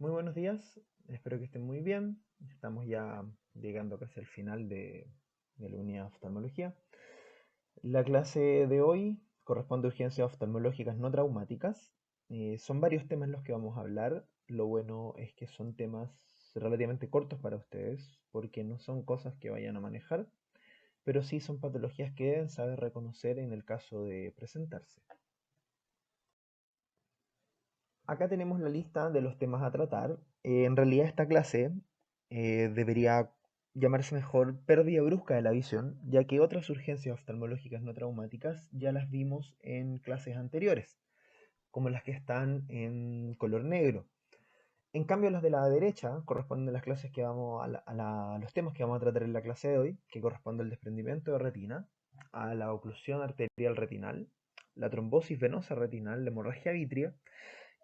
Muy buenos días, espero que estén muy bien. Estamos ya llegando casi al final de la unidad de oftalmología. La clase de hoy corresponde a urgencias oftalmológicas no traumáticas. Son varios temas los que vamos a hablar. Lo bueno es que son temas relativamente cortos para ustedes, porque no son cosas que vayan a manejar, pero sí son patologías que deben saber reconocer en el caso de presentarse. Acá tenemos la lista de los temas a tratar. En realidad esta clase debería llamarse mejor pérdida brusca de la visión, ya que otras urgencias oftalmológicas no traumáticas ya las vimos en clases anteriores, como las que están en color negro. En cambio, las de la derecha corresponden a las clases que vamos a los temas que vamos a tratar en la clase de hoy, que corresponde al desprendimiento de retina, a la oclusión arterial retinal, la trombosis venosa retinal, la hemorragia vitrea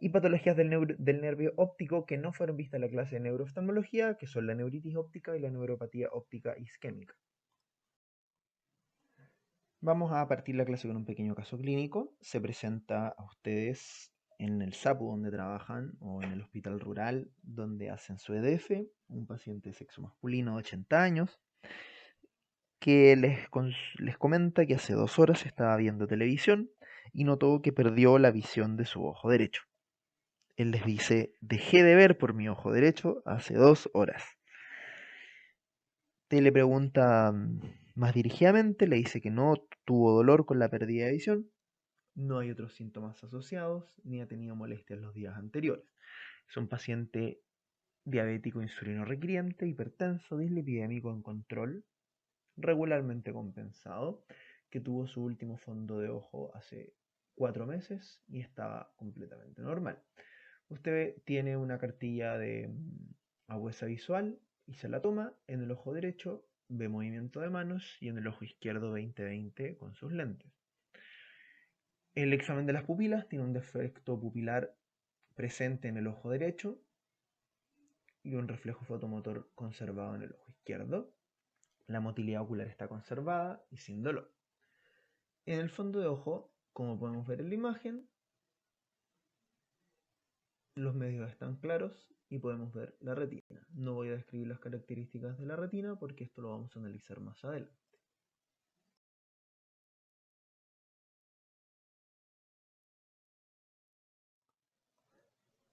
y patologías del nervio óptico que no fueron vistas en la clase de neurooftalmología, que son la neuritis óptica y la neuropatía óptica isquémica. Vamos a partir la clase con un pequeño caso clínico. Se presenta a ustedes en el SAPU donde trabajan o en el hospital rural donde hacen su EDF, un paciente de sexo masculino de 80 años, que les comenta que hace 2 horas estaba viendo televisión y notó que perdió la visión de su ojo derecho. Él les dice, dejé de ver por mi ojo derecho hace 2 horas. Te le pregunta más dirigidamente, le dice que no tuvo dolor con la pérdida de visión, no hay otros síntomas asociados, ni ha tenido molestias los días anteriores. Es un paciente diabético insulino requiriente, hipertenso, dislipidémico en control, regularmente compensado, que tuvo su último fondo de ojo hace 4 meses y estaba completamente normal. Usted tiene una cartilla de agudeza visual y se la toma. En el ojo derecho ve movimiento de manos y en el ojo izquierdo 20/20 con sus lentes. El examen de las pupilas tiene un defecto pupilar presente en el ojo derecho y un reflejo fotomotor conservado en el ojo izquierdo. La motilidad ocular está conservada y sin dolor. En el fondo de ojo, como podemos ver en la imagen, los medios están claros y podemos ver la retina. No voy a describir las características de la retina porque esto lo vamos a analizar más adelante.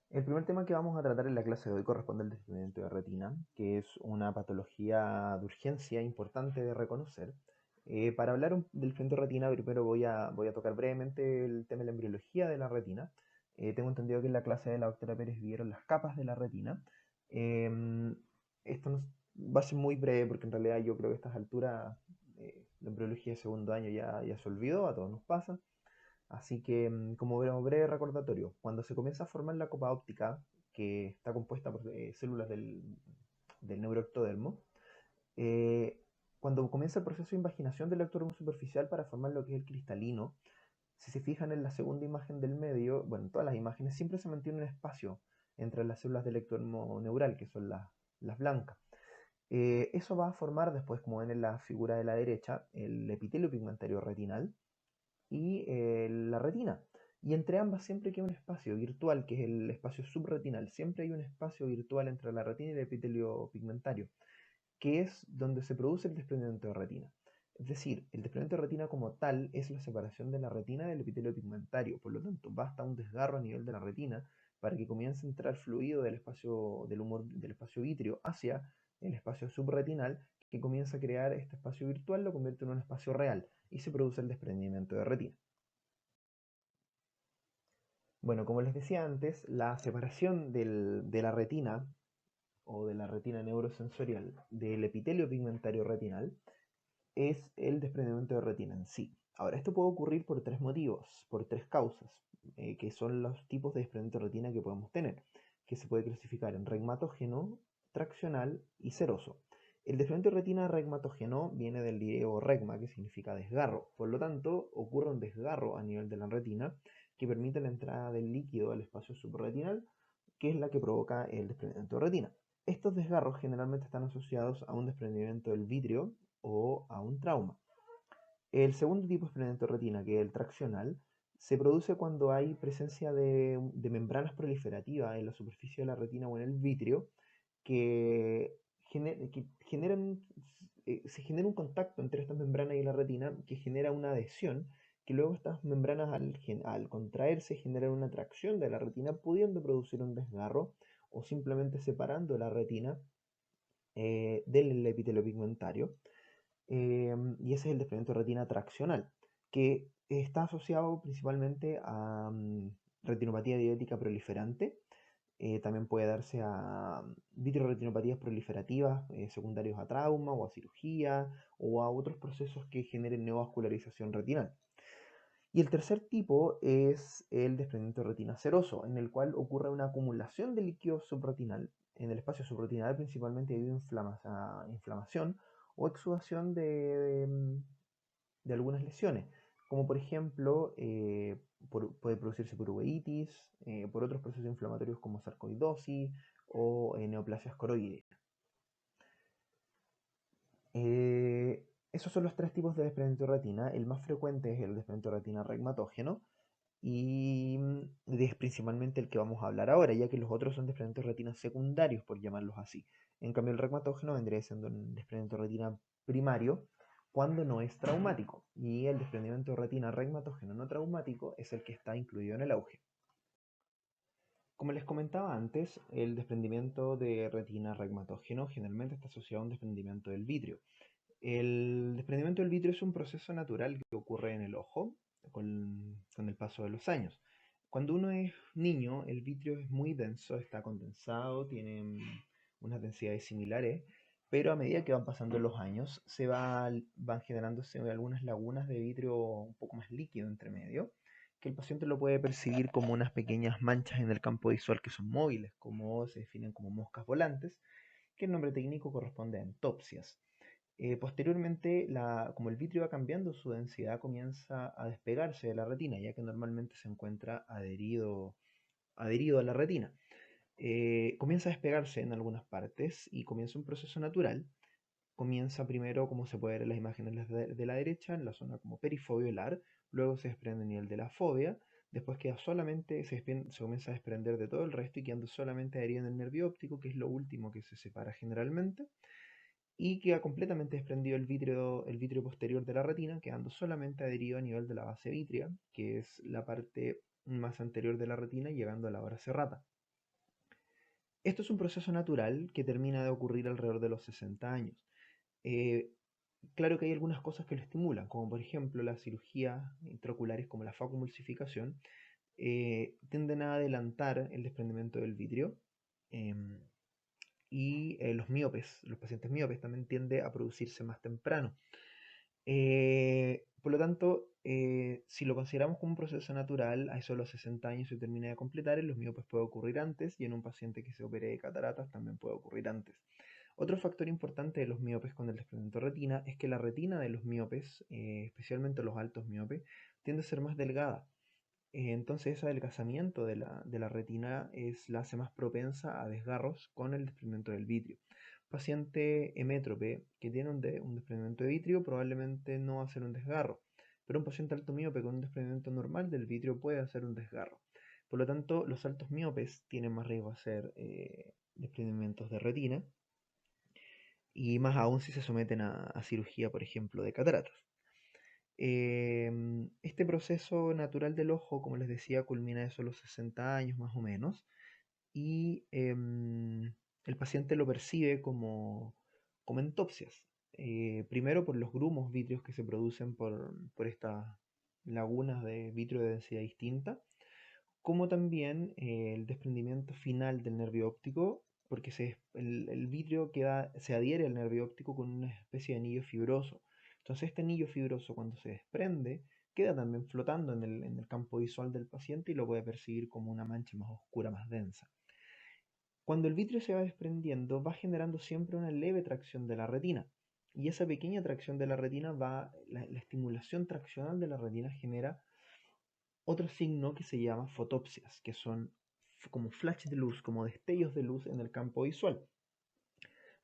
El primer tema que vamos a tratar en la clase de hoy corresponde al desprendimiento de retina, que es una patología de urgencia importante de reconocer. Para hablar del desprendimiento de retina, primero voy a tocar brevemente el tema de la embriología de la retina. Tengo entendido que en la clase de la doctora Pérez vieron las capas de la retina. Esto va a ser muy breve porque en realidad yo creo que a estas alturas la embriología de segundo año ya se olvidó, a todos nos pasa. Así que, como breve recordatorio, cuando se comienza a formar la copa óptica, que está compuesta por células del neuroectodermo, eh, cuando comienza el proceso de invaginación del ectodermo superficial para formar lo que es el cristalino, si se fijan en la segunda imagen del medio, bueno, en todas las imágenes siempre se mantiene un espacio entre las células del ectodermo neural, que son las blancas. Eso va a formar después, como ven en la figura de la derecha, el epitelio pigmentario retinal, y la retina. Y entre ambas siempre queda un espacio virtual, que es el espacio subretinal. Siempre hay un espacio virtual entre la retina y el epitelio pigmentario, que es donde se produce el desprendimiento de retina. Es decir, el desprendimiento de retina como tal es la separación de la retina del epitelio pigmentario. Por lo tanto, basta un desgarro a nivel de la retina para que comience a entrar fluido del espacio, del espacio vítreo hacia el espacio subretinal, que comienza a crear este espacio virtual, lo convierte en un espacio real y se produce el desprendimiento de retina. Bueno, como les decía antes, la separación de la retina o de la retina neurosensorial del epitelio pigmentario retinal es el desprendimiento de retina en sí. Ahora, esto puede ocurrir por tres motivos, por tres causas, que son los tipos de desprendimiento de retina que podemos tener, que se puede clasificar en regmatógeno, traccional y seroso. El desprendimiento de retina regmatógeno viene del griego regma, que significa desgarro. Por lo tanto, ocurre un desgarro a nivel de la retina que permite la entrada del líquido al espacio suprarretinal, que es la que provoca el desprendimiento de retina. Estos desgarros generalmente están asociados a un desprendimiento del vitrio o a un trauma. El segundo tipo de desprendimiento de retina, que es el traccional, Se produce cuando hay presencia de membranas proliferativas en la superficie de la retina o en el vitrio que, que generan, se genera un contacto entre estas membranas y la retina que genera una adhesión, que luego estas membranas al contraerse generan una tracción de la retina, pudiendo producir un desgarro o simplemente separando la retina del epitelio pigmentario. Y ese es el desprendimiento de retina traccional, que está asociado principalmente a retinopatía diabética proliferante. También puede darse a vitreorretinopatías proliferativas secundarios a trauma o a cirugía o a otros procesos que generen neovascularización retinal. Y el tercer tipo es el desprendimiento de retina seroso, en el cual ocurre una acumulación de líquido subretinal en el espacio subretinal, principalmente debido a inflamación o exudación de algunas lesiones, como por ejemplo puede producirse por uveitis, por otros procesos inflamatorios como sarcoidosis o neoplasias coroides. Esos son los tres tipos de desprendimiento de retina. El más frecuente es el desprendimiento de retina regmatógeno y es principalmente el que vamos a hablar ahora, ya que los otros son desprendimientos de retina secundarios, por llamarlos así. En cambio, el regmatógeno vendría siendo un desprendimiento de retina primario cuando no es traumático, y el desprendimiento de retina regmatógeno no traumático es el que está incluido en el auge. Como les comentaba antes, el desprendimiento de retina regmatógeno generalmente está asociado a un desprendimiento del vitrio. El desprendimiento del vitrio es un proceso natural que ocurre en el ojo con el paso de los años. Cuando uno es niño, el vitrio es muy denso, está condensado, tiene unas densidades similares, pero a medida que van pasando los años, van generándose algunas lagunas de vitrio un poco más líquido entre medio, que el paciente lo puede percibir como unas pequeñas manchas en el campo visual que son móviles, como se definen como moscas volantes, que el nombre técnico corresponde a entopsias. Posteriormente, como el vitrio va cambiando su densidad, comienza a despegarse de la retina, ya que normalmente se encuentra adherido a la retina. Comienza a despegarse en algunas partes y comienza un proceso natural. Comienza primero, como se puede ver en las imágenes de la derecha, en la zona como perifobiolar, luego se desprende a nivel de la fobia, después queda solamente, se comienza a desprender de todo el resto y quedando solamente adherido en el nervio óptico, que es lo último que se separa generalmente, y queda completamente desprendido el vitrio posterior de la retina, quedando solamente adherido a nivel de la base vítrea, que es la parte más anterior de la retina, llegando a la hora serrata. Esto es un proceso natural que termina de ocurrir alrededor de los 60 años. Eh, claro que hay algunas cosas que lo estimulan, como por ejemplo las cirugías intraoculares como la facomulsificación, tienden a adelantar el desprendimiento del vitrio. Y los pacientes míopes también tienden a producirse más temprano. Por lo tanto, si lo consideramos como un proceso natural, a eso de los 60 años se termina de completar, en los miopes puede ocurrir antes y en un paciente que se opere de cataratas también puede ocurrir antes. Otro factor importante de los miopes con el desprendimiento de retina es que la retina de los miopes, especialmente los altos miopes, tiende a ser más delgada. Entonces ese adelgazamiento de la retina la hace más propensa a desgarros con el desprendimiento del vitrio. Paciente hemétrope que tiene un desprendimiento de vitrio probablemente no va a hacer un desgarro, pero un paciente alto miope con un desprendimiento normal del vitrio puede hacer un desgarro. Por lo tanto, los altos miopes tienen más riesgo de hacer desprendimientos de retina, y más aún si se someten a cirugía, por ejemplo, de cataratas. Este proceso natural del ojo, como les decía, culmina eso a los 60 años más o menos, y el paciente lo percibe como entopsias. Primero por los grumos vítreos que se producen por estas lagunas de vitrio de densidad distinta, como también el desprendimiento final del nervio óptico, porque el vitrio se adhiere al nervio óptico con una especie de anillo fibroso. Entonces este anillo fibroso, cuando se desprende, queda también flotando en el campo visual del paciente y lo puede percibir como una mancha más oscura, más densa. Cuando el vitrio se va desprendiendo, va generando siempre una leve tracción de la retina. Y esa pequeña tracción de la retina la estimulación traccional de la retina genera otro signo que se llama fotopsias, que son como flashes de luz, como destellos de luz en el campo visual.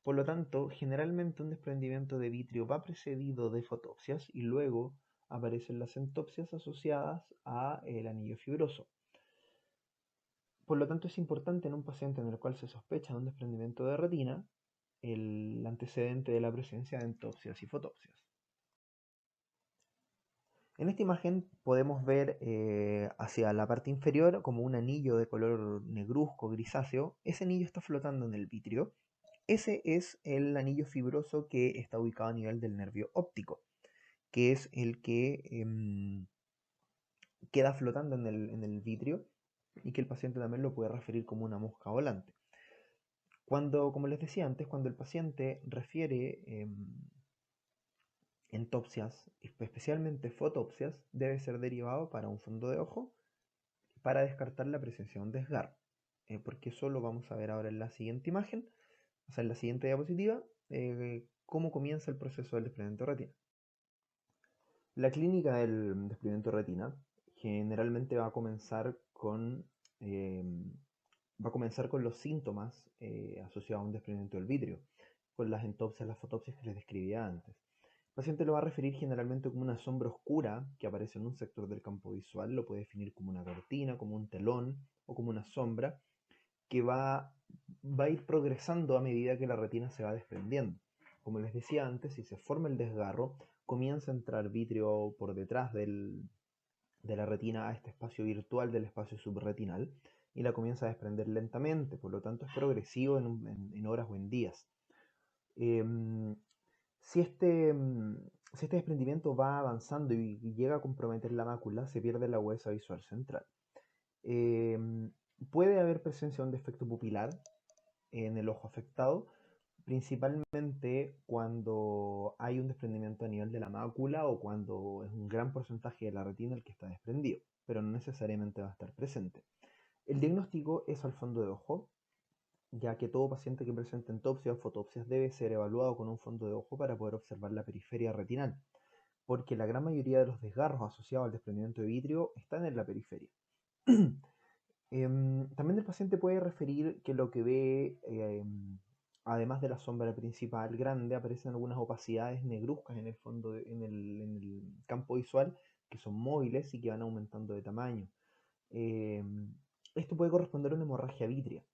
Por lo tanto, generalmente un desprendimiento de vitrio va precedido de fotopsias y luego aparecen las entopsias asociadas al anillo fibroso. Por lo tanto, es importante en un paciente en el cual se sospecha de un desprendimiento de retina el antecedente de la presencia de entopsias y fotopsias. En esta imagen podemos ver hacia la parte inferior como un anillo de color negruzco, grisáceo. Ese anillo está flotando en el vitrio. Ese es el anillo fibroso que está ubicado a nivel del nervio óptico, que es el que queda flotando en el vitrio y que el paciente también lo puede referir como una mosca volante. Como les decía antes, cuando el paciente refiere entopsias, especialmente fotopsias, debe ser derivado para un fondo de ojo para descartar la presencia de un desgarro, porque eso lo vamos a ver ahora en la siguiente imagen, o sea, en la siguiente diapositiva, cómo comienza el proceso del desprendimiento de retina. La clínica del desprendimiento de retina generalmente va a comenzar con los síntomas asociados a un desprendimiento del vitrio, con las entopsias, las fotopsias que les describía antes. El paciente lo va a referir generalmente como una sombra oscura que aparece en un sector del campo visual, lo puede definir como una cortina, como un telón o como una sombra que va a ir progresando a medida que la retina se va desprendiendo. Como les decía antes, si se forma el desgarro, comienza a entrar vitrio por detrás de la retina a este espacio virtual del espacio subretinal y la comienza a desprender lentamente, por lo tanto es progresivo en horas o en días. Si este desprendimiento va avanzando y llega a comprometer la mácula, se pierde la huesa visual central. Puede haber presencia de un defecto pupilar en el ojo afectado, principalmente cuando hay un desprendimiento a nivel de la mácula o cuando es un gran porcentaje de la retina el que está desprendido, pero no necesariamente va a estar presente. El diagnóstico es al fondo de ojo, ya que todo paciente que presente entopsias o fotopsias debe ser evaluado con un fondo de ojo para poder observar la periferia retinal, porque la gran mayoría de los desgarros asociados al desprendimiento de vitrio están en la periferia. También el paciente puede referir que lo que ve, además de la sombra principal grande, aparecen algunas opacidades negruzcas en el fondo, en el campo visual, que son móviles y que van aumentando de tamaño. Esto puede corresponder a una hemorragia vítrea,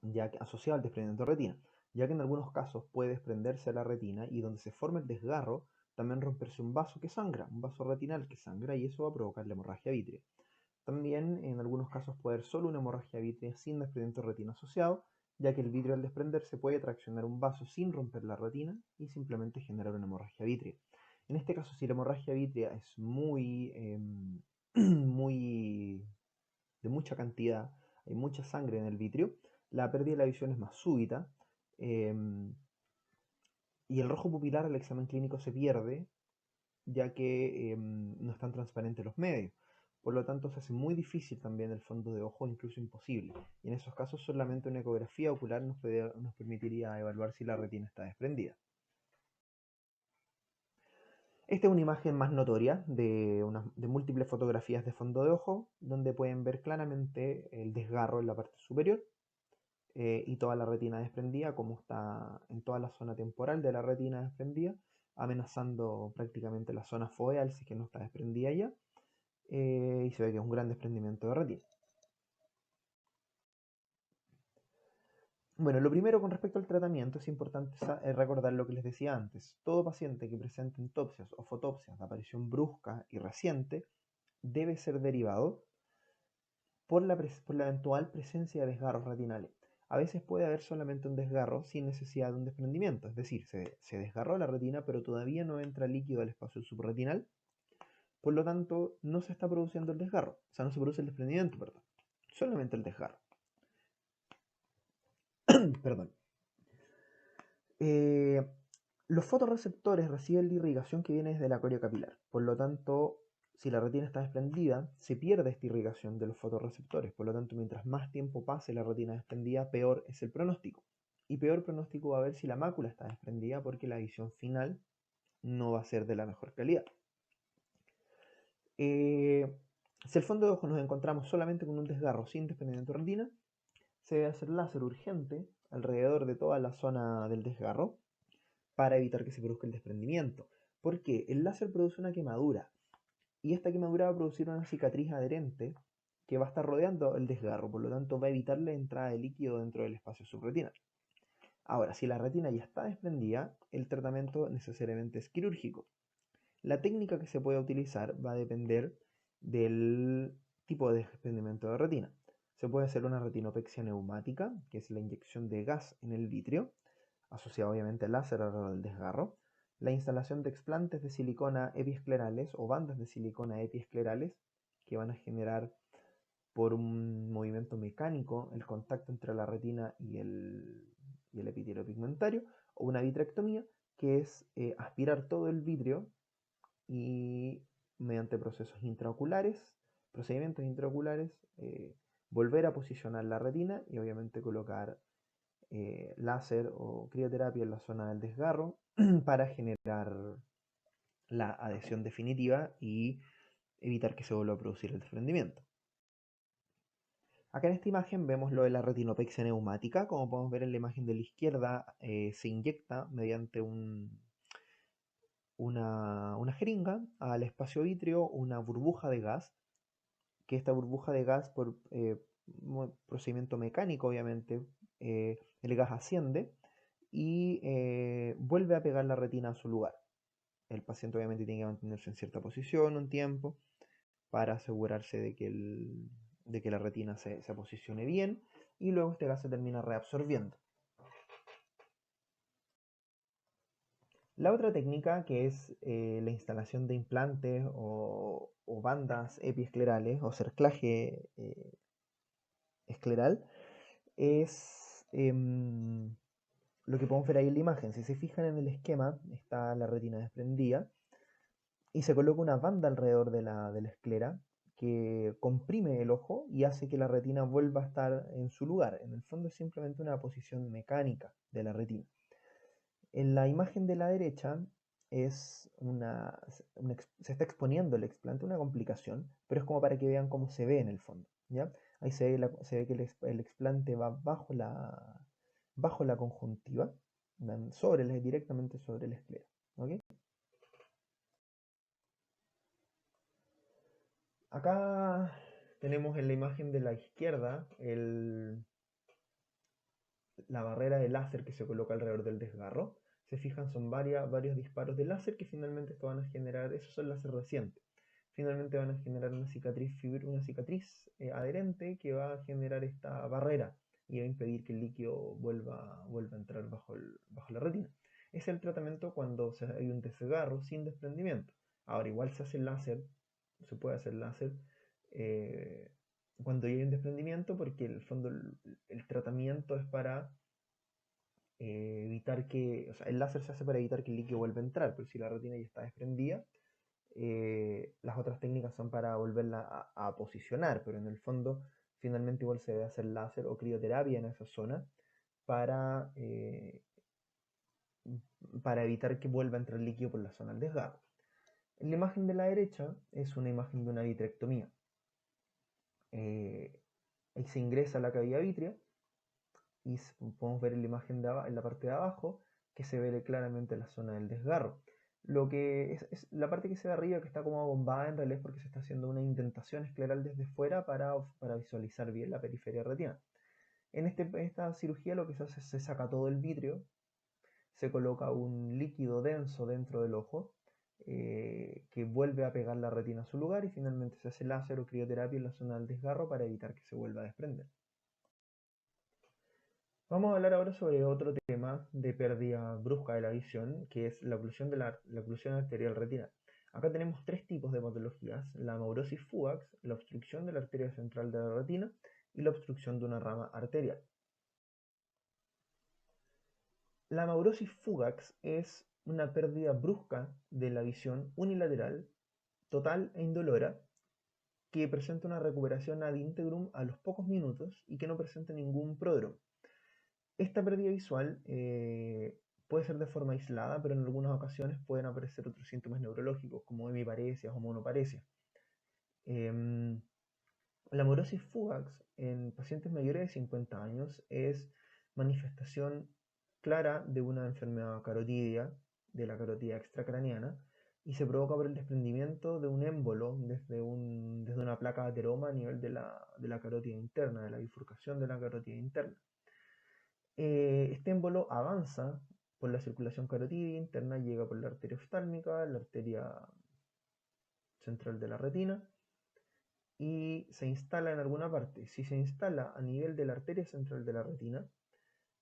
ya que, asociada al desprendimiento de retina, ya que en algunos casos puede desprenderse la retina y donde se forma el desgarro, también romperse un vaso que sangra, un vaso retinal que sangra, y eso va a provocar la hemorragia vítrea. También en algunos casos puede haber solo una hemorragia vítrea sin desprendimiento de retina asociado, ya que el vitrio al desprenderse puede traccionar un vaso sin romper la retina y simplemente generar una hemorragia vítrea. En este caso, si la hemorragia vítrea es muy de mucha cantidad, hay mucha sangre en el vitrio, la pérdida de la visión es más súbita y el rojo pupilar al examen clínico se pierde, ya que no están transparentes los medios. Por lo tanto, se hace muy difícil también el fondo de ojo, incluso imposible. Y en esos casos solamente una ecografía ocular nos permitiría evaluar si la retina está desprendida. Esta es una imagen más notoria de múltiples fotografías de fondo de ojo, donde pueden ver claramente el desgarro en la parte superior y toda la retina desprendida, como está en toda la zona temporal de la retina desprendida, amenazando prácticamente la zona foveal si es que no está desprendida ya, y se ve que es un gran desprendimiento de retina. Bueno, lo primero con respecto al tratamiento es importante recordar lo que les decía antes. Todo paciente que presente entopsias o fotopsias de aparición brusca y reciente debe ser derivado por la eventual presencia de desgarros retinales. A veces puede haber solamente un desgarro sin necesidad de un desprendimiento, es decir, se desgarró la retina pero todavía no entra líquido al espacio subretinal, por lo tanto no se está produciendo el desgarro, o sea, no se produce el desprendimiento, perdón, solamente el desgarro. Perdón. Los fotorreceptores reciben la irrigación que viene desde la coria capilar. Por lo tanto, si la retina está desprendida, se pierde esta irrigación de los fotorreceptores. Por lo tanto, mientras más tiempo pase la retina desprendida, peor es el pronóstico. Y peor pronóstico va a haber si la mácula está desprendida, porque la visión final no va a ser de la mejor calidad. Si el fondo de ojo nos encontramos solamente con un desgarro sin desprendimiento de retina, se debe hacer láser urgente alrededor de toda la zona del desgarro para evitar que se produzca el desprendimiento. ¿Por qué? El láser produce una quemadura y esta quemadura va a producir una cicatriz adherente que va a estar rodeando el desgarro, por lo tanto va a evitar la entrada de líquido dentro del espacio subretinal. Ahora, si la retina ya está desprendida, el tratamiento necesariamente es quirúrgico. La técnica que se puede utilizar va a depender del tipo de desprendimiento de retina. Se puede hacer una retinopexia neumática, que es la inyección de gas en el vitrio, asociado obviamente al láser alrededor del desgarro, la instalación de explantes de silicona epiesclerales o bandas de silicona epiesclerales que van a generar por un movimiento mecánico el contacto entre la retina y el epitelio pigmentario, o una vitrectomía, que es aspirar todo el vitrio y mediante procedimientos intraoculares, volver a posicionar la retina y obviamente colocar láser o crioterapia en la zona del desgarro para generar la adhesión definitiva y evitar que se vuelva a producir el desprendimiento. Acá en esta imagen vemos lo de la retinopexia neumática. Como podemos ver en la imagen de la izquierda, se inyecta mediante una jeringa al espacio vítreo una burbuja de gas, que esta burbuja de gas por procedimiento mecánico obviamente, el gas asciende y vuelve a pegar la retina a su lugar. El paciente obviamente tiene que mantenerse en cierta posición un tiempo para asegurarse de que la retina se posicione bien y luego este gas se termina reabsorbiendo. La otra técnica, que es la instalación de implantes o bandas epiesclerales o cerclaje escleral, es lo que podemos ver ahí en la imagen. Si se fijan en el esquema, está la retina desprendida y se coloca una banda alrededor de la esclera que comprime el ojo y hace que la retina vuelva a estar en su lugar. En el fondo es simplemente una posición mecánica de la retina. En la imagen de la derecha se está exponiendo el explante, una complicación, pero es como para que vean cómo se ve en el fondo, ¿ya? Ahí se ve que el explante va bajo la conjuntiva, directamente sobre la esclera, ¿ok? Acá tenemos en la imagen de la izquierda la barrera de láser que se coloca alrededor del desgarro. Se fijan, son varios disparos de láser que finalmente esto van a generar, esos son láser recientes. Finalmente van a generar una cicatriz adherente que va a generar esta barrera y va a impedir que el líquido vuelva a entrar bajo la retina. Es el tratamiento cuando hay un desgarro sin desprendimiento. Ahora, igual se puede hacer láser eh, cuando hay un desprendimiento, porque en el fondo el tratamiento es para evitar que, o sea, el láser se hace para evitar que el líquido vuelva a entrar, pero si la retina ya está desprendida, las otras técnicas son para volverla a posicionar, pero en el fondo finalmente igual se debe hacer láser o crioterapia en esa zona para, eh, para evitar que vuelva a entrar el líquido por la zona del desgarro. En la imagen de la derecha es una imagen de una vitrectomía. Ahí se ingresa la cavidad vítrea y podemos ver en la imagen en la parte de abajo que se ve claramente la zona del desgarro. Lo que es la parte que se ve arriba, que está como abombada, en realidad es porque se está haciendo una indentación escleral desde fuera para visualizar bien la periferia retinal. En esta cirugía lo que se hace es se saca todo el vitrio, se coloca un líquido denso dentro del ojo que vuelve a pegar la retina a su lugar y finalmente se hace láser o crioterapia en la zona del desgarro para evitar que se vuelva a desprender. Vamos a hablar ahora sobre otro tema de pérdida brusca de la visión, que es la oclusión arterial retinal. Acá tenemos tres tipos de patologías: la amaurosis fugax, la obstrucción de la arteria central de la retina y la obstrucción de una rama arterial. La amaurosis fugax es una pérdida brusca de la visión unilateral, total e indolora, que presenta una recuperación ad integrum a los pocos minutos y que no presenta ningún pródromo. Esta pérdida visual puede ser de forma aislada, pero en algunas ocasiones pueden aparecer otros síntomas neurológicos como hemiparesias o monoparesias. La amaurosis fugax en pacientes mayores de 50 años es manifestación clara de una enfermedad carotidia, de la carotida extracraniana, y se provoca por el desprendimiento de un émbolo desde una placa de ateroma a nivel de la carótida interna, de la bifurcación de la carótida interna. Este émbolo avanza por la circulación carotídea interna, llega por la arteria oftálmica, la arteria central de la retina, y se instala en alguna parte. Si se instala a nivel de la arteria central de la retina,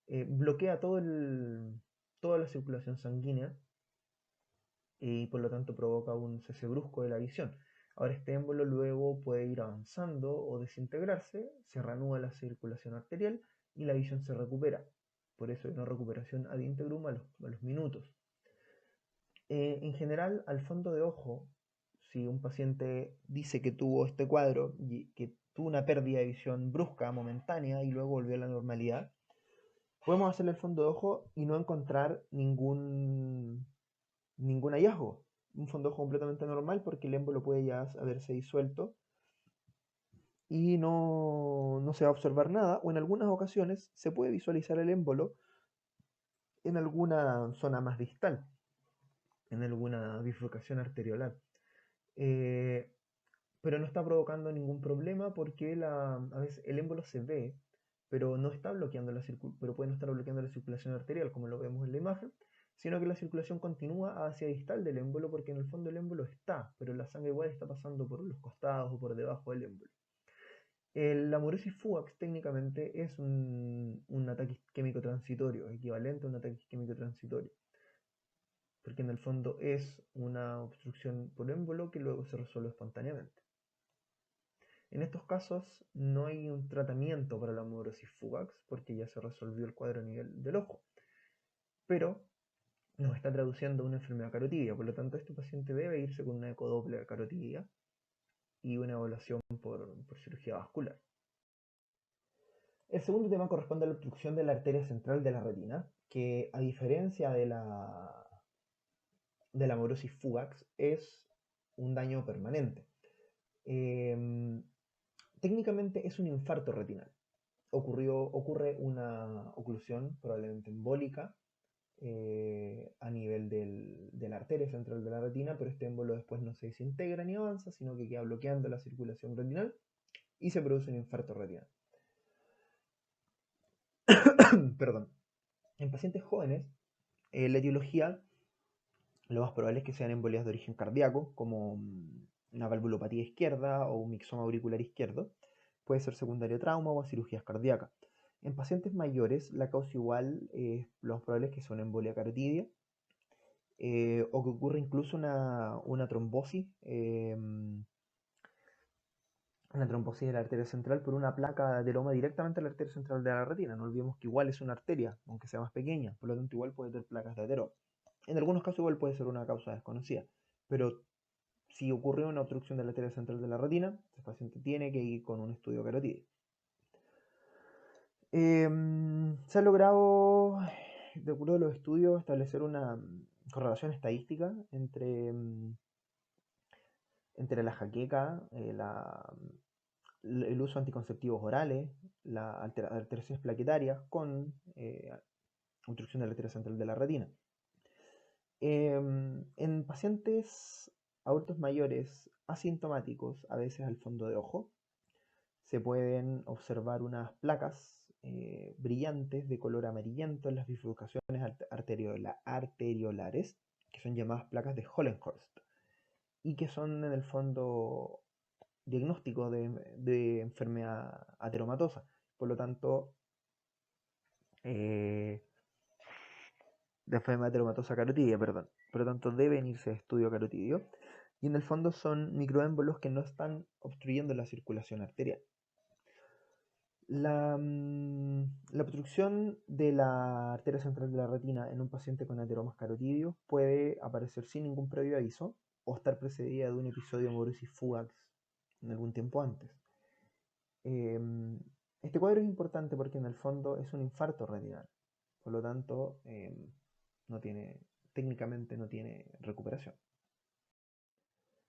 bloquea toda la circulación sanguínea y por lo tanto provoca un cese brusco de la visión. Ahora este émbolo luego puede ir avanzando o desintegrarse, se reanuda la circulación arterial y la visión se recupera. Por eso hay una recuperación ad integrum a los minutos. En general, al fondo de ojo, si un paciente dice que tuvo este cuadro y que tuvo una pérdida de visión brusca, momentánea, y luego volvió a la normalidad, podemos hacerle el fondo de ojo y no encontrar ningún hallazgo. Un fondo de ojo completamente normal porque el émbolo puede ya haberse disuelto y no se va a observar nada, o en algunas ocasiones se puede visualizar el émbolo en alguna zona más distal, en alguna bifurcación arteriolar. Pero no está provocando ningún problema porque a veces el émbolo se ve, pero no está bloqueando pero puede no estar bloqueando la circulación arterial, como lo vemos en la imagen, sino que la circulación continúa hacia distal del émbolo porque en el fondo el émbolo está, pero la sangre igual está pasando por los costados o por debajo del émbolo. La amaurosis fugax técnicamente es un ataque isquémico transitorio, equivalente a un ataque isquémico transitorio, porque en el fondo es una obstrucción por émbolo que luego se resuelve espontáneamente. En estos casos no hay un tratamiento para la amaurosis fugax porque ya se resolvió el cuadro a nivel del ojo, pero nos está traduciendo a una enfermedad carotidia, por lo tanto este paciente debe irse con una ecodoppler carotidia y una evaluación por cirugía vascular. El segundo tema corresponde a la obstrucción de la arteria central de la retina, que a diferencia de la amaurosis fugax es un daño permanente. Técnicamente es un infarto retinal. Ocurre una oclusión probablemente embólica a nivel de la arteria central de la retina, pero este émbolo después no se desintegra ni avanza, sino que queda bloqueando la circulación retinal y se produce un infarto retinal. Perdón. En pacientes jóvenes, la etiología, lo más probable es que sean embolias de origen cardíaco, como una valvulopatía izquierda o un mixoma auricular izquierdo. Puede ser secundario a trauma o a cirugías cardíacas. En pacientes mayores, la causa igual, lo más probable es que sea una embolia carotidia, o que ocurra incluso una trombosis, de la arteria central por una placa de ateroma directamente a la arteria central de la retina. No olvidemos que igual es una arteria, aunque sea más pequeña, por lo tanto igual puede tener placas de ateroma. En algunos casos igual puede ser una causa desconocida, pero si ocurrió una obstrucción de la arteria central de la retina, el paciente tiene que ir con un estudio carotídeo. Se ha logrado, de acuerdo a los estudios, establecer una correlación estadística entre la jaqueca, el uso de anticonceptivos orales, las alteraciones plaquetarias con obstrucción de la arteria central de la retina. En pacientes adultos mayores asintomáticos, a veces al fondo de ojo, se pueden observar unas placas brillantes de color amarillento en las bifurcaciones arteriolares, que son llamadas placas de Hollenhorst, y que son en el fondo diagnóstico de enfermedad ateromatosa. Por lo tanto, de enfermedad ateromatosa carotidia, perdón. Por lo tanto, deben irse a estudio carotidio. Y en el fondo son microémbolos que no están obstruyendo la circulación arterial. La obstrucción de la arteria central de la retina en un paciente con ateromas carotidios puede aparecer sin ningún previo aviso o estar precedida de un episodio de amaurosis fugax en algún tiempo antes. Este cuadro es importante porque en el fondo es un infarto retinal, por lo tanto técnicamente no tiene recuperación.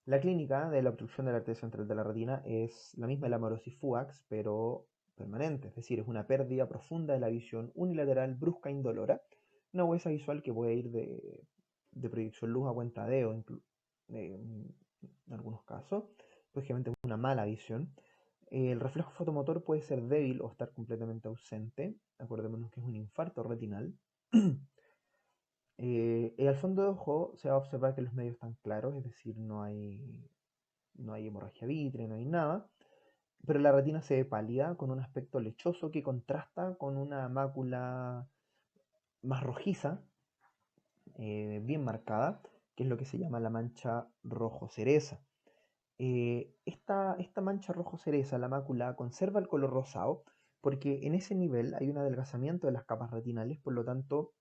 La clínica de la obstrucción de la arteria central de la retina es la misma de la amaurosis fugax, pero permanente, es decir, es una pérdida profunda de la visión unilateral, brusca e indolora, una huesa visual que puede ir de proyección luz a cuenta dedo, en algunos casos, lógicamente una mala visión. El reflejo fotomotor puede ser débil o estar completamente ausente. Acordémonos que es un infarto retinal. Y al fondo de ojo se va a observar que los medios están claros, es decir, no hay hemorragia vítrea, no hay nada, pero la retina se ve pálida, con un aspecto lechoso que contrasta con una mácula más rojiza, bien marcada, que es lo que se llama la mancha rojo cereza. Esta mancha rojo cereza, la mácula, conserva el color rosado porque en ese nivel hay un adelgazamiento de las capas retinales, por lo tanto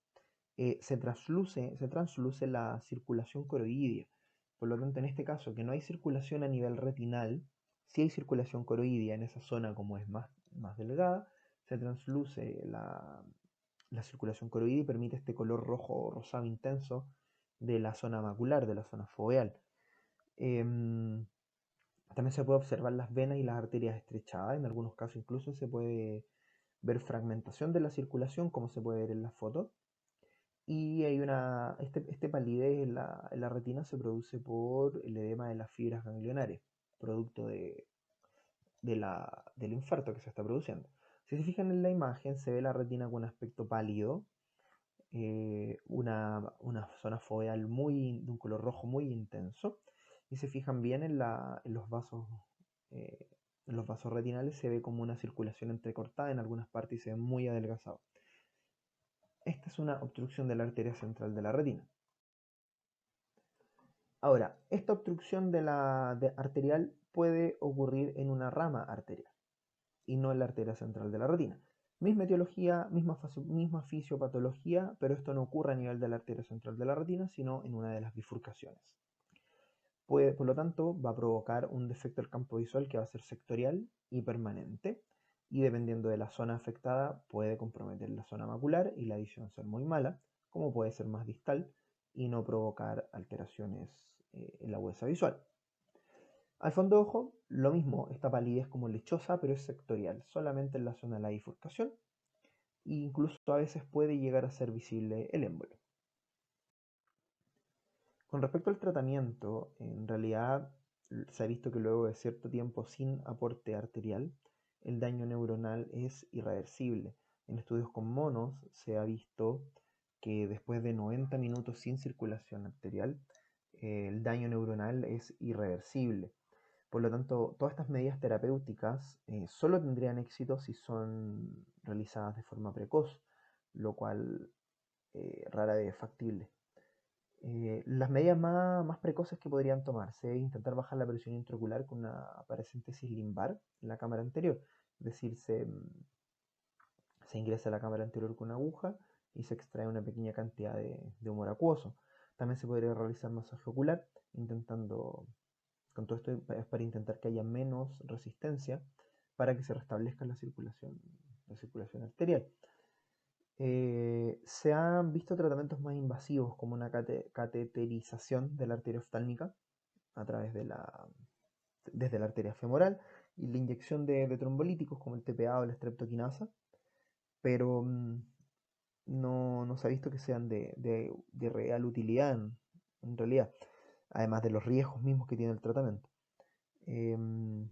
se transluce la circulación coroidea. Por lo tanto, en este caso, que no hay circulación a nivel retinal, sí hay circulación coroidea en esa zona como es más delgada, se transluce la circulación coroidea y permite este color rojo o rosado intenso de la zona macular, de la zona foveal. Em, También se puede observar las venas y las arterias estrechadas, en algunos casos incluso se puede ver fragmentación de la circulación, como se puede ver en la foto. Y hay este palidez en la retina se produce por el edema de las fibras ganglionarias, producto del infarto que se está produciendo. Si se fijan en la imagen, se ve la retina con aspecto pálido, una zona foveal de un color rojo muy intenso. Y se fijan bien eh, en los vasos retinales, se ve como una circulación entrecortada en algunas partes y se ve muy adelgazado. Esta es una obstrucción de la arteria central de la retina. Ahora, esta obstrucción arterial puede ocurrir en una rama arterial y no en la arteria central de la retina. Misma etiología, misma fisiopatología, pero esto no ocurre a nivel de la arteria central de la retina, sino en una de las bifurcaciones. Por lo tanto, va a provocar un defecto del campo visual que va a ser sectorial y permanente, y dependiendo de la zona afectada, puede comprometer la zona macular y la visión ser muy mala, como puede ser más distal y no provocar alteraciones en la huesa visual. Al fondo de ojo, lo mismo, esta palidez como lechosa, pero es sectorial, solamente en la zona de la bifurcación, e incluso a veces puede llegar a ser visible el émbolo. Con respecto al tratamiento, en realidad se ha visto que luego de cierto tiempo sin aporte arterial, el daño neuronal es irreversible. En estudios con monos se ha visto que después de 90 minutos sin circulación arterial, el daño neuronal es irreversible. Por lo tanto, todas estas medidas terapéuticas solo tendrían éxito si son realizadas de forma precoz, lo cual rara vez es factible. Las medidas más precoces que podrían tomarse es intentar bajar la presión intraocular con una paracentesis limbar en la cámara anterior. Es decir, se ingresa a la cámara anterior con una aguja y se extrae una pequeña cantidad de humor acuoso. También se podría realizar masaje ocular, con todo esto es para intentar que haya menos resistencia para que se restablezca la circulación arterial. Se han visto tratamientos más invasivos como una cateterización de la arteria oftálmica a través desde la arteria femoral y la inyección de trombolíticos como el TPA o la streptokinasa, pero no se ha visto que sean de real utilidad en realidad, además de los riesgos mismos que tiene el tratamiento. En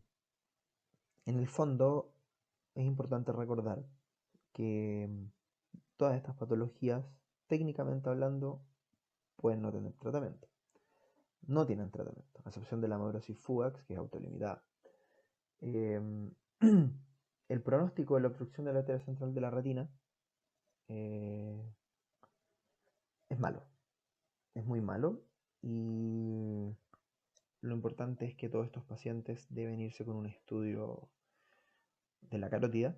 el fondo es importante recordar que todas estas patologías, técnicamente hablando, pueden no tener tratamiento. No tienen tratamiento, a excepción de la amaurosis FUAX, que es autolimitada. Em, el pronóstico de la obstrucción de la arteria central de la retina eh, es malo, es muy malo, y lo importante es que todos estos pacientes deben irse con un estudio de la carótida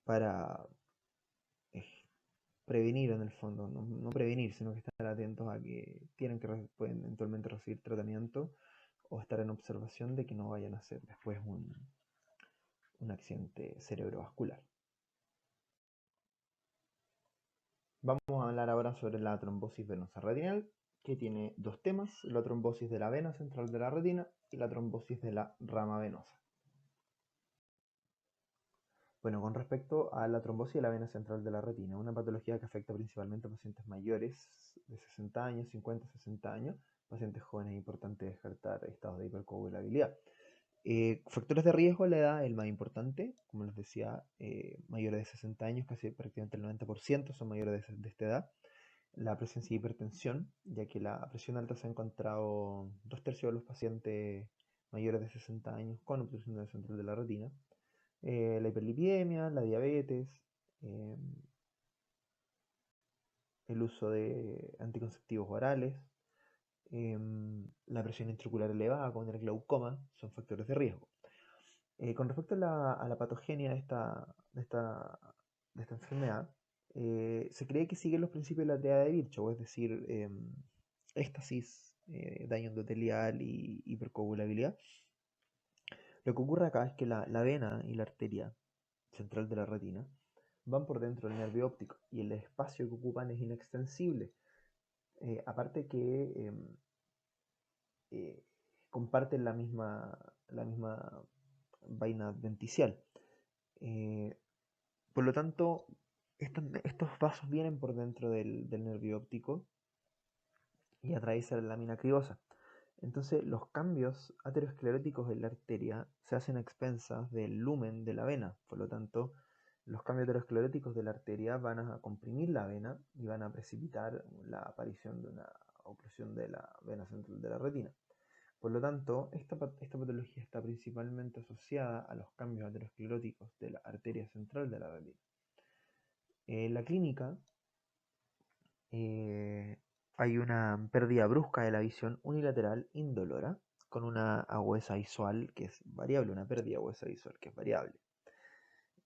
para eh, prevenir en el fondo, no prevenir, sino que estar atentos a que pueden eventualmente recibir tratamiento o estar en observación de que no vayan a hacer después un accidente cerebrovascular. Vamos a hablar ahora sobre la trombosis venosa retinal, que tiene dos temas: la trombosis de la vena central de la retina y la trombosis de la rama venosa. Bueno, con respecto a la trombosis de la vena central de la retina, una patología que afecta principalmente a pacientes mayores de 60 años, 50, 60 años, pacientes jóvenes es importante descartar estados de hipercoagulabilidad. Factores de riesgo, la edad es el más importante, como les decía, mayores de 60 años, casi prácticamente el 90% son mayores de esta edad. La presencia de hipertensión, ya que la presión alta se ha encontrado 2/3 de los pacientes mayores de 60 años con obstrucción central de la retina. La hiperlipidemia, la diabetes, eh, el uso de anticonceptivos orales, la presión intraocular elevada con el glaucoma son factores de riesgo. Con respecto a la patogenia de esta enfermedad, se cree que sigue los principios de la triada de Virchow, es decir, éxtasis, daño endotelial y hipercoagulabilidad. Lo que ocurre acá es que la vena y la arteria central de la retina van por dentro del nervio óptico y el espacio que ocupan es inextensible. Aparte que comparten la misma vaina adventicial. Por lo tanto, estos vasos vienen por dentro del nervio óptico y atraviesan la lámina cribosa. Entonces, los cambios ateroscleróticos en la arteria se hacen a expensas del lumen de la vena. Por lo tanto, los cambios ateroscleróticos de la arteria van a comprimir la vena y van a precipitar la aparición de una oclusión de la vena central de la retina. Por lo tanto, esta patología está principalmente asociada a los cambios ateroscleróticos de la arteria central de la retina. En la clínica hay una pérdida brusca de la visión unilateral indolora con una agudeza visual que es variable, una pérdida de agudeza visual que es variable.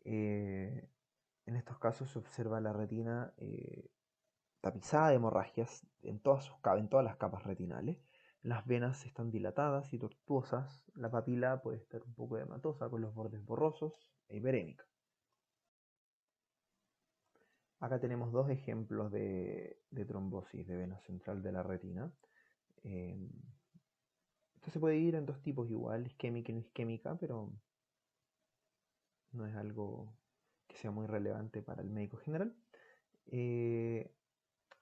En estos casos se observa la retina tapizada de hemorragias en todas las capas retinales. Las venas están dilatadas y tortuosas. La papila puede estar un poco hematosa con los bordes borrosos e hiperémica. Acá tenemos dos ejemplos de trombosis de vena central de la retina. Esto se puede dividir en dos tipos igual, isquémica y no isquémica, pero no es algo que sea muy relevante para el médico general.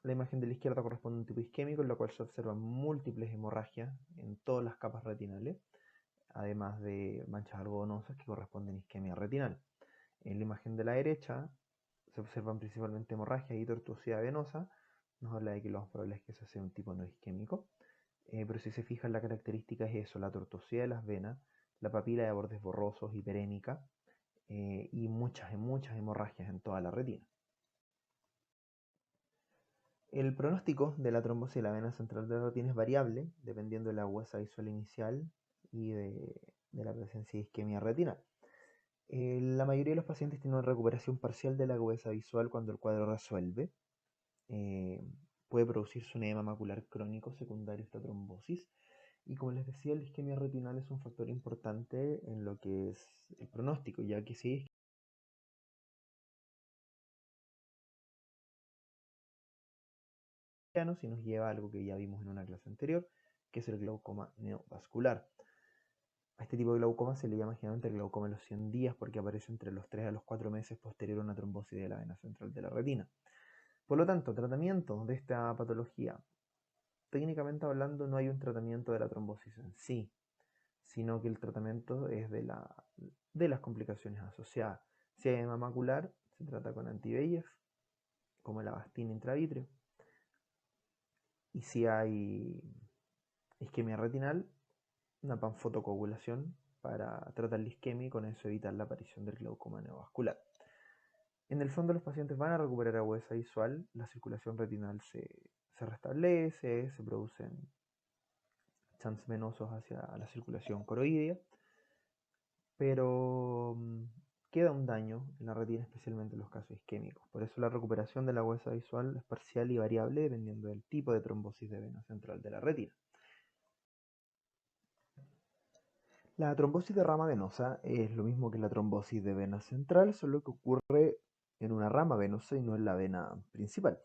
La imagen de la izquierda corresponde a un tipo isquémico, en lo cual se observan múltiples hemorragias en todas las capas retinales, además de manchas algodonosas que corresponden a isquemia retinal. En la imagen de la derecha se observan principalmente hemorragias y tortuosidad venosa. Nos habla de que lo más probable es que ese sea un tipo no isquémico. Pero si se fijan, la característica es eso, la tortuosidad de las venas, la papila de bordes borrosos, hiperémica, y muchas hemorragias en toda la retina. El pronóstico de la trombosis de la vena central de la retina es variable, dependiendo de la agudeza visual inicial y de la presencia de isquemia retinal. La mayoría de los pacientes tienen una recuperación parcial de la agudeza visual cuando el cuadro resuelve. Puede producirse un edema macular crónico secundario a esta trombosis. Y como les decía, la isquemia retinal es un factor importante en lo que es el pronóstico, ya que si y nos lleva a algo que ya vimos en una clase anterior, que es el glaucoma neovascular. A este tipo de glaucoma se le llama generalmente el glaucoma de los 100 días porque aparece entre los 3 a los 4 meses posterior a una trombosis de la vena central de la retina. Por lo tanto, tratamiento de esta patología. Técnicamente hablando, no hay un tratamiento de la trombosis en sí, sino que el tratamiento es de las complicaciones asociadas. Si hay edema macular, se trata con anti-VEGF, como el Avastin intravítreo. Y si hay isquemia retinal, una panfotocoagulación para tratar la isquemia y con eso evitar la aparición del glaucoma neovascular. En el fondo los pacientes van a recuperar agudeza visual, la circulación retinal se restablece, se producen chans venosos hacia la circulación coroidea, pero queda un daño en la retina, especialmente en los casos isquémicos. Por eso la recuperación de la agudeza visual es parcial y variable dependiendo del tipo de trombosis de vena central de la retina. La trombosis de rama venosa es lo mismo que la trombosis de vena central, solo que ocurre en una rama venosa y no en la vena principal.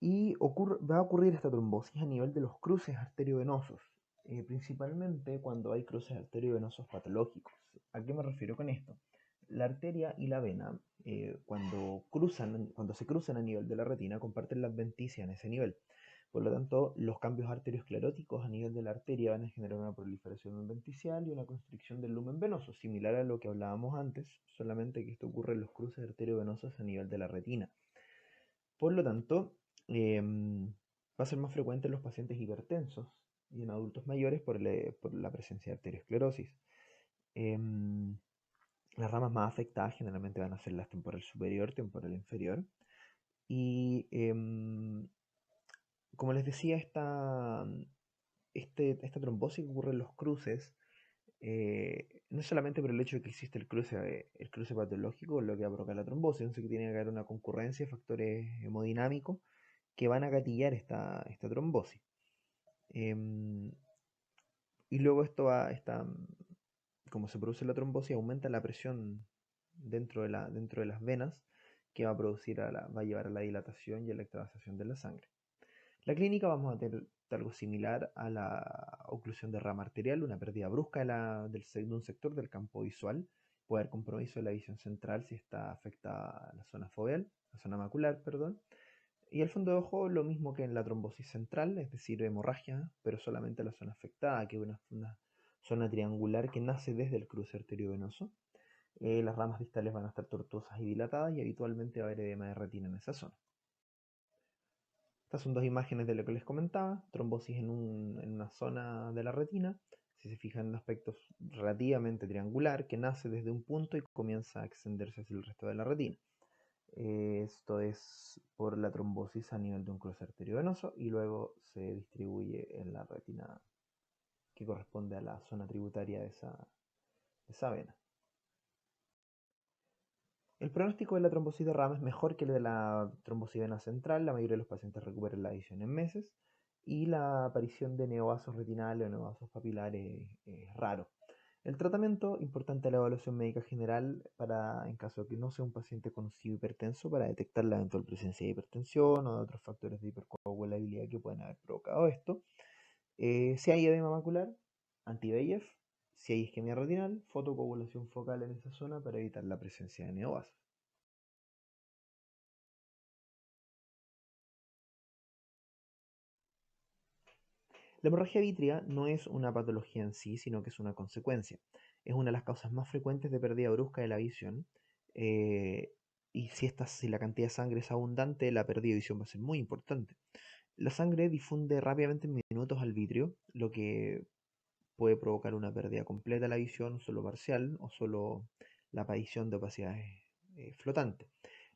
Y va a ocurrir esta trombosis a nivel de los cruces arteriovenosos, principalmente cuando hay cruces arteriovenosos patológicos. ¿A qué me refiero con esto? La arteria y la vena, cuando se cruzan a nivel de la retina, comparten la adventicia en ese nivel. Por lo tanto, los cambios arterioscleróticos a nivel de la arteria van a generar una proliferación venticial y una constricción del lumen venoso, similar a lo que hablábamos antes, solamente que esto ocurre en los cruces arteriovenosos a nivel de la retina. Por lo tanto, va a ser más frecuente en los pacientes hipertensos y en adultos mayores por la presencia de arteriosclerosis. Las ramas más afectadas generalmente van a ser las temporal superior, temporal inferior. Y como les decía, esta trombosis que ocurre en los cruces, no solamente por el hecho de que existe el cruce patológico, lo que va a provocar la trombosis, sino que tiene que haber una concurrencia de factores hemodinámicos que van a gatillar esta trombosis. Y luego como se produce la trombosis, aumenta la presión dentro de las venas, que va a llevar a la dilatación y a la extravasación de la sangre. La clínica vamos a tener algo similar a la oclusión de rama arterial, una pérdida brusca de un sector del campo visual, puede haber compromiso de la visión central si está afectada la zona foveal, la zona macular, perdón. Y el fondo de ojo, lo mismo que en la trombosis central, es decir, hemorragia, pero solamente la zona afectada, que es una zona triangular que nace desde el cruce arteriovenoso. Las ramas distales van a estar tortuosas y dilatadas y habitualmente va a haber edema de retina en esa zona. Estas son dos imágenes de lo que les comentaba, trombosis en una zona de la retina. Si se fijan en aspectos relativamente triangular, que nace desde un punto y comienza a extenderse hacia el resto de la retina. Esto es por la trombosis a nivel de un cruce arteriovenoso y luego se distribuye en la retina que corresponde a la zona tributaria de esa vena. El pronóstico de la trombosis de rama es mejor que el de la trombosis vena central. La mayoría de los pacientes recuperan la visión en meses y la aparición de neovasos retinales o neovasos papilares es raro. El tratamiento, importante la evaluación médica general en caso de que no sea un paciente conocido hipertenso, para detectar la eventual presencia de hipertensión o de otros factores de hipercoagulabilidad que pueden haber provocado esto. Si hay edema macular, anti-VEGF. Si hay isquemia retinal, fotocoagulación focal en esa zona para evitar la presencia de neovasos. La hemorragia vítrea no es una patología en sí, sino que es una consecuencia. Es una de las causas más frecuentes de pérdida brusca de la visión. Y si la cantidad de sangre es abundante, la pérdida de visión va a ser muy importante. La sangre difunde rápidamente en minutos al vitrio, lo que puede provocar una pérdida completa de la visión, solo parcial o solo la aparición de opacidades flotantes.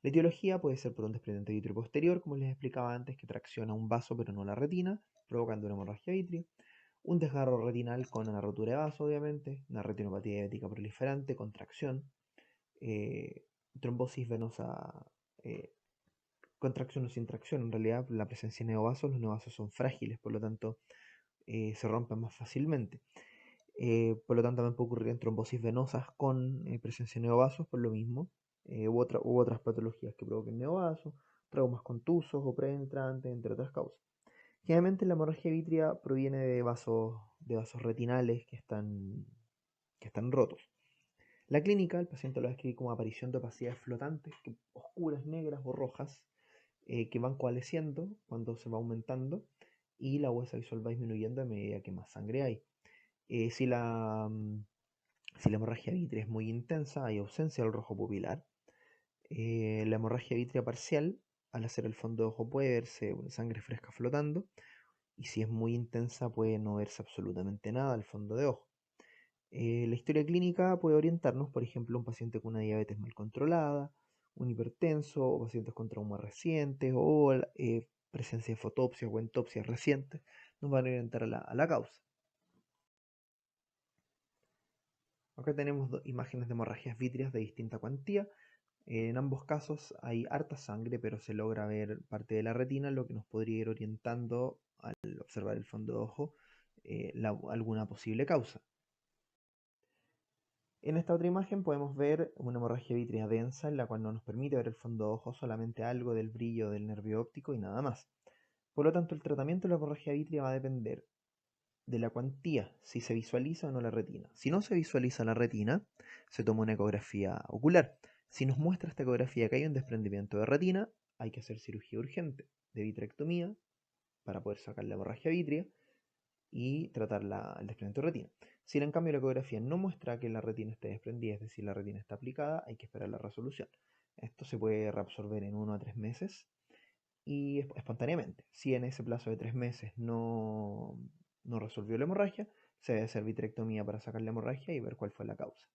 La etiología puede ser por un desprendimiento vitrio posterior, como les explicaba antes, que tracciona un vaso pero no la retina, provocando una hemorragia vitrea. Un desgarro retinal con una rotura de vaso, obviamente, una retinopatía diabética proliferante, contracción, trombosis venosa, contracción o sin tracción. En realidad, la presencia de neovasos, los neovasos son frágiles, por lo tanto, se rompen más fácilmente. Por lo tanto, también puede ocurrir en trombosis venosas con presencia de neovasos, por lo mismo, u otras patologías que provoquen neovasos, traumas contusos o penetrantes, entre otras causas. Generalmente la hemorragia vítrea proviene de vasos retinales que están rotos. La clínica, el paciente lo va a describir como aparición de opacidades flotantes, oscuras, negras o rojas, que van coalesciendo cuando se va aumentando y la huesa visual va disminuyendo a medida que más sangre hay. Si la hemorragia vítrea es muy intensa, hay ausencia del rojo pupilar. La hemorragia vítrea parcial, al hacer el fondo de ojo, puede verse sangre fresca flotando. Y si es muy intensa, puede no verse absolutamente nada al fondo de ojo. La historia clínica puede orientarnos, por ejemplo, un paciente con una diabetes mal controlada, un hipertenso, o pacientes con traumas recientes, o presencia de fotopsias o entopsias recientes, nos van a orientar a la causa. Acá tenemos dos imágenes de hemorragias vítreas de distinta cuantía. En ambos casos hay harta sangre, pero se logra ver parte de la retina, lo que nos podría ir orientando al observar el fondo de ojo alguna posible causa. En esta otra imagen podemos ver una hemorragia vítrea densa en la cual no nos permite ver el fondo de ojo, solamente algo del brillo del nervio óptico y nada más. Por lo tanto, el tratamiento de la hemorragia vítrea va a depender de la cuantía, si se visualiza o no la retina. Si no se visualiza la retina, se toma una ecografía ocular. Si nos muestra esta ecografía que hay un desprendimiento de retina, hay que hacer cirugía urgente de vitrectomía para poder sacar la hemorragia vítrea y tratar el desprendimiento de retina. Si en cambio la ecografía no muestra que la retina esté desprendida, es decir, la retina está aplicada, hay que esperar la resolución. Esto se puede reabsorber en 1 a 3 meses y espontáneamente. Si en ese plazo de 3 meses no resolvió la hemorragia, se debe hacer vitrectomía para sacar la hemorragia y ver cuál fue la causa.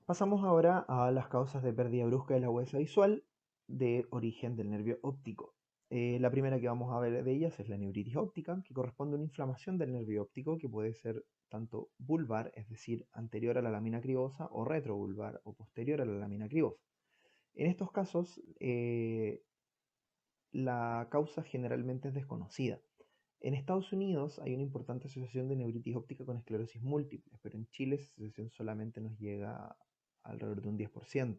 Pasamos ahora a las causas de pérdida brusca de la agudeza visual de origen del nervio óptico. La primera que vamos a ver de ellas es la neuritis óptica, que corresponde a una inflamación del nervio óptico que puede ser tanto vulvar, es decir, anterior a la lámina cribosa, o retrovulvar, o posterior a la lámina cribosa. En estos casos, la causa generalmente es desconocida. En Estados Unidos hay una importante asociación de neuritis óptica con esclerosis múltiple, pero en Chile esa asociación solamente nos llega a alrededor de un 10%.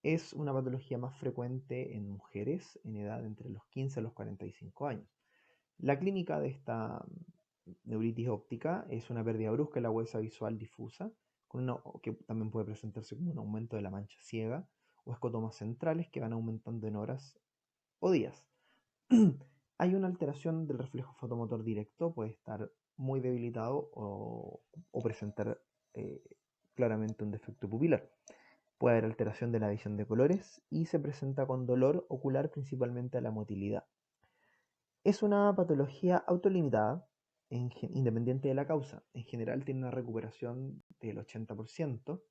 Es una patología más frecuente en mujeres en edad entre los 15 a los 45 años. La clínica de esta neuritis óptica es una pérdida brusca de la agudeza visual difusa, que también puede presentarse como un aumento de la mancha ciega, o escotomas centrales que van aumentando en horas o días. Hay una alteración del reflejo fotomotor directo, puede estar muy debilitado o presentar claramente un defecto pupilar. Puede haber alteración de la visión de colores y se presenta con dolor ocular principalmente a la motilidad. Es una patología autolimitada, independiente de la causa. En general tiene una recuperación del 80%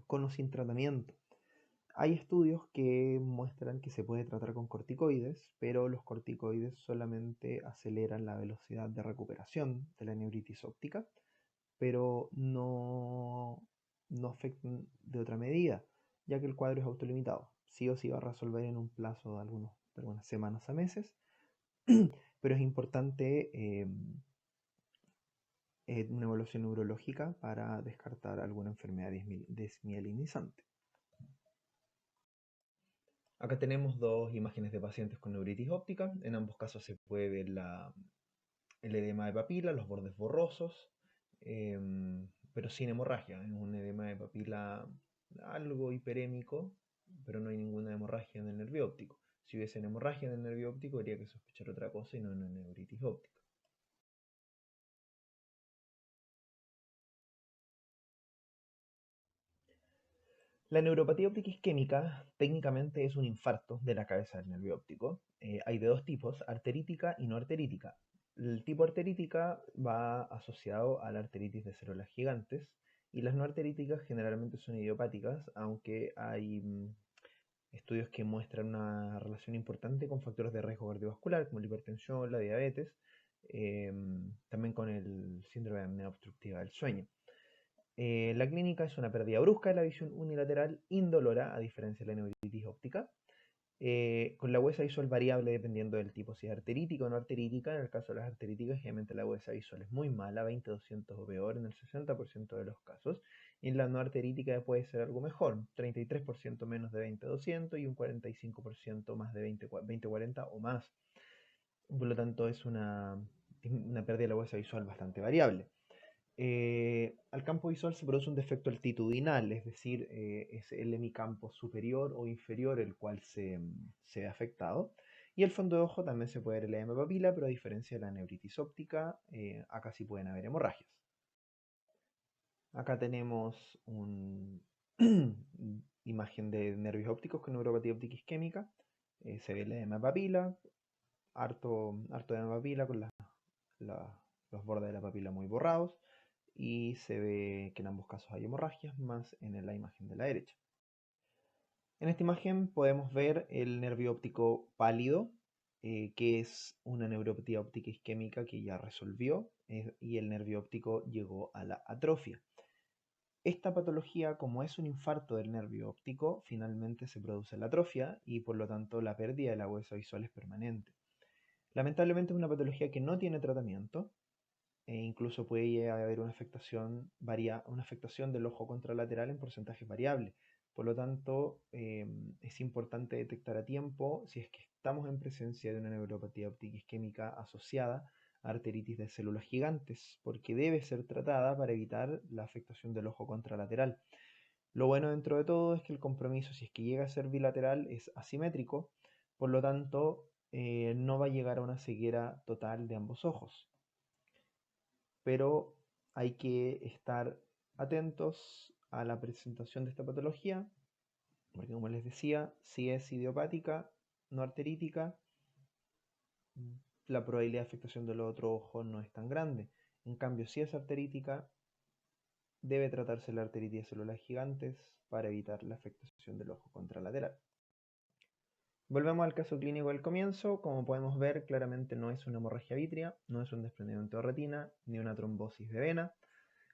con o sin tratamiento. Hay estudios que muestran que se puede tratar con corticoides, pero los corticoides solamente aceleran la velocidad de recuperación de la neuritis óptica, pero no afectan de otra medida, ya que el cuadro es autolimitado. Sí o sí va a resolver en un plazo de algunas semanas a meses, pero es importante una evaluación neurológica para descartar alguna enfermedad desmielinizante. Acá tenemos dos imágenes de pacientes con neuritis óptica. En ambos casos se puede ver el edema de papila, los bordes borrosos, pero sin hemorragia. Es un edema de papila algo hiperémico, pero no hay ninguna hemorragia en el nervio óptico. Si hubiese hemorragia en el nervio óptico, habría que sospechar otra cosa y no una neuritis óptica. La neuropatía óptica isquémica técnicamente es un infarto de la cabeza del nervio óptico. Hay de dos tipos, arterítica y no arterítica. El tipo arterítica va asociado a la arteritis de células gigantes y las no arteríticas generalmente son idiopáticas, aunque hay estudios que muestran una relación importante con factores de riesgo cardiovascular como la hipertensión, la diabetes, también con el síndrome de apnea obstructiva del sueño. La clínica es una pérdida brusca de la visión unilateral indolora, a diferencia de la neuritis óptica, con la agudeza visual variable dependiendo del tipo, si es arterítica o no arterítica. En el caso de las arteríticas, generalmente la agudeza visual es muy mala, 20-200 o peor en el 60% de los casos, y en la no arterítica puede ser algo mejor, 33% menos de 20-200 y un 45% más de 20-40 o más. Por lo tanto, es una pérdida de la agudeza visual bastante variable. Al campo visual se produce un defecto altitudinal, es decir, es el hemicampo superior o inferior el cual se ve afectado. Y el fondo de ojo también se puede ver el edema de papila, pero a diferencia de la neuritis óptica, acá sí pueden haber hemorragias. Acá tenemos una imagen de nervios ópticos con neuropatía óptica isquémica. Se ve el edema de papila, harto edema de papila con los bordes de la papila muy borrados, y se ve que en ambos casos hay hemorragias, más en la imagen de la derecha. En esta imagen podemos ver el nervio óptico pálido, que es una neuropatía óptica isquémica que ya resolvió, y el nervio óptico llegó a la atrofia. Esta patología, como es un infarto del nervio óptico, finalmente se produce la atrofia y por lo tanto la pérdida de la agudeza visual es permanente. Lamentablemente es una patología que no tiene tratamiento, e incluso puede haber una afectación del ojo contralateral en porcentajes variables. Por lo tanto, es importante detectar a tiempo si es que estamos en presencia de una neuropatía óptica isquémica asociada a arteritis de células gigantes, porque debe ser tratada para evitar la afectación del ojo contralateral. Lo bueno dentro de todo es que el compromiso, si es que llega a ser bilateral, es asimétrico, por lo tanto, no va a llegar a una ceguera total de ambos ojos. Pero hay que estar atentos a la presentación de esta patología, porque como les decía, si es idiopática, no arterítica, la probabilidad de afectación del otro ojo no es tan grande. En cambio, si es arterítica, debe tratarse la arteritis de células gigantes para evitar la afectación del ojo contralateral. Volvemos al caso clínico del comienzo. Como podemos ver, claramente no es una hemorragia vítrea, no es un desprendimiento de retina, ni una trombosis de vena.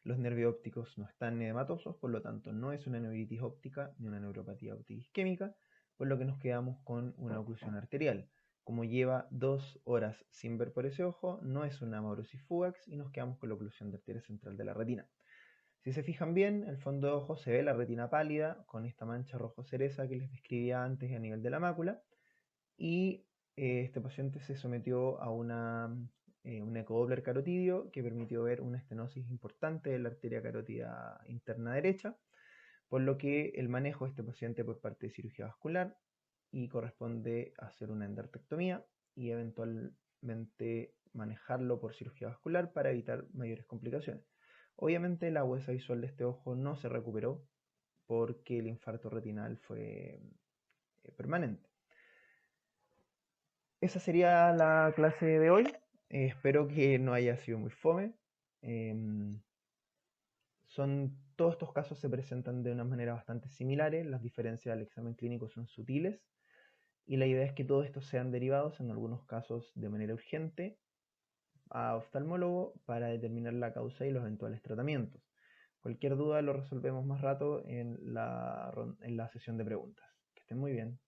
Los nervios ópticos no están edematosos, por lo tanto no es una neuritis óptica ni una neuropatía óptica isquémica, por lo que nos quedamos con una oclusión arterial. Como lleva 2 horas sin ver por ese ojo, no es una amaurosis fugax y nos quedamos con la oclusión de arteria central de la retina. Si se fijan bien, el fondo de ojo se ve la retina pálida con esta mancha rojo cereza que les describía antes a nivel de la mácula, y este paciente se sometió a un ecodoppler carotidio que permitió ver una estenosis importante de la arteria carótida interna derecha, por lo que el manejo de este paciente por parte de cirugía vascular y corresponde hacer una endarterectomía y eventualmente manejarlo por cirugía vascular para evitar mayores complicaciones. Obviamente la huesa visual de este ojo no se recuperó porque el infarto retinal fue permanente. Esa sería la clase de hoy. Espero que no haya sido muy fome. Todos estos casos se presentan de una manera bastante similares. Las diferencias del examen clínico son sutiles. Y la idea es que todos estos sean derivados, en algunos casos de manera urgente, a oftalmólogo para determinar la causa y los eventuales tratamientos. Cualquier duda lo resolvemos más rato en la sesión de preguntas. Que estén muy bien.